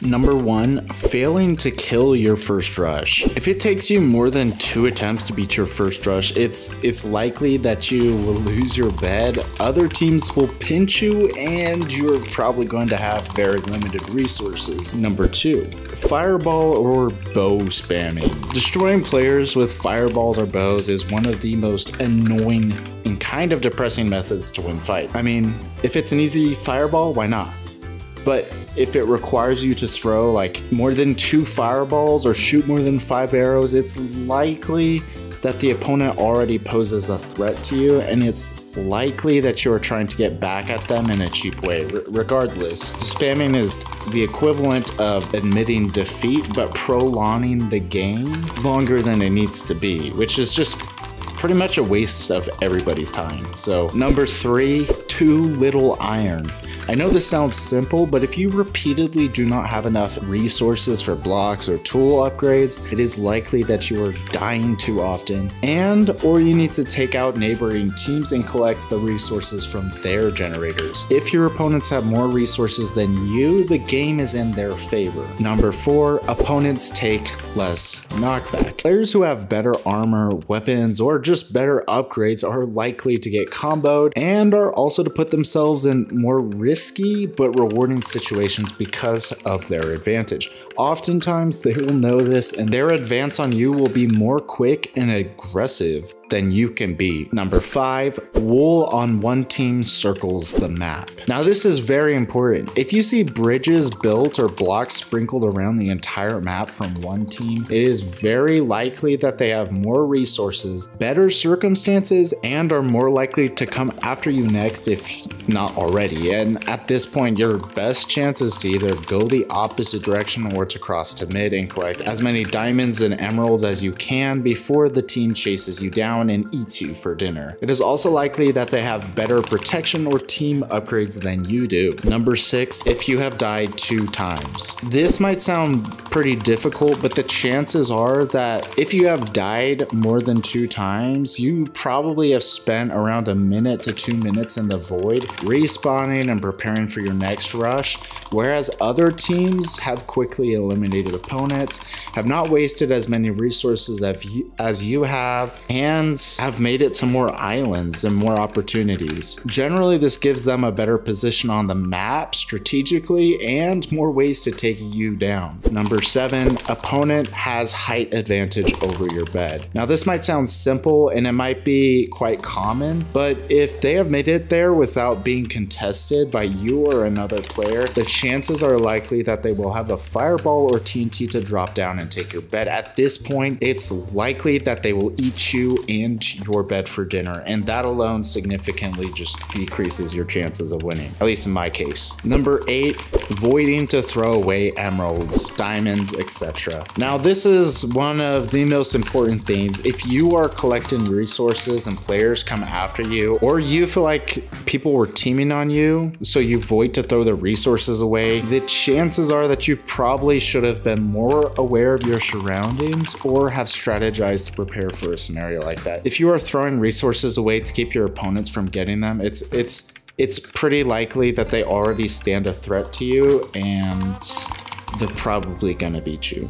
Number 1, failing to kill your first rush. If it takes you more than 2 attempts to beat your first rush, it's likely that you will lose your bed, other teams will pinch you, and you're probably going to have very limited resources. Number 2, fireball or bow spamming. Destroying players with fireballs or bows is one of the most annoying and kind of depressing methods to win fight. I mean, if it's an easy fireball, why not? But if it requires you to throw like more than 2 fireballs or shoot more than 5 arrows, it's likely that the opponent already poses a threat to you, and it's likely that you are trying to get back at them in a cheap way. Regardless, spamming is the equivalent of admitting defeat, but prolonging the game longer than it needs to be, which is just pretty much a waste of everybody's time. So number 3, too little iron. I know this sounds simple, but if you repeatedly do not have enough resources for blocks or tool upgrades, it is likely that you are dying too often, or you need to take out neighboring teams and collect the resources from their generators. If your opponents have more resources than you, the game is in their favor. Number 4, opponents take less knockback. Players who have better armor, weapons, or just better upgrades are likely to get comboed and are also to put themselves in more risky but rewarding situations because of their advantage. Oftentimes they will know this, and their advance on you will be more quick and aggressive than you can be. Number 5, wool on one team circles the map. Now this is very important. If you see bridges built or blocks sprinkled around the entire map from one team, it is very likely that they have more resources, better circumstances, and are more likely to come after you next if not already. And at this point, your best chance is to either go the opposite direction or to cross to mid and collect as many diamonds and emeralds as you can before the team chases you down and eats you for dinner. It is also likely that they have better protection or team upgrades than you do. Number 6, if you have died 2 times. This might sound pretty difficult, but the chances are that if you have died more than 2 times, you probably have spent around 1 minute to 2 minutes in the void, respawning and preparing for your next rush, whereas other teams have quickly eliminated opponents, have not wasted as many resources as you have, and have made it to more islands and more opportunities. Generally, this gives them a better position on the map strategically and more ways to take you down. Number 7, opponent has height advantage over your bed. Now this might sound simple and it might be quite common, but if they have made it there without being contested by you or another player, the chances are likely that they will have a fireball or TNT to drop down and take your bed. At this point, it's likely that they will eat you and your bed for dinner, and that alone significantly just decreases your chances of winning, at least in my case. Number 8, voiding to throw away emeralds, diamonds, etc. Now this is one of the most important things. If you are collecting resources and players come after you, or you feel like people were teaming on you, so you void to throw the resources away, the chances are that you probably should have been more aware of your surroundings or have strategized to prepare for a scenario like that. If you are throwing resources away to keep your opponents from getting them, it's pretty likely that they already stand a threat to you and they're probably gonna beat you.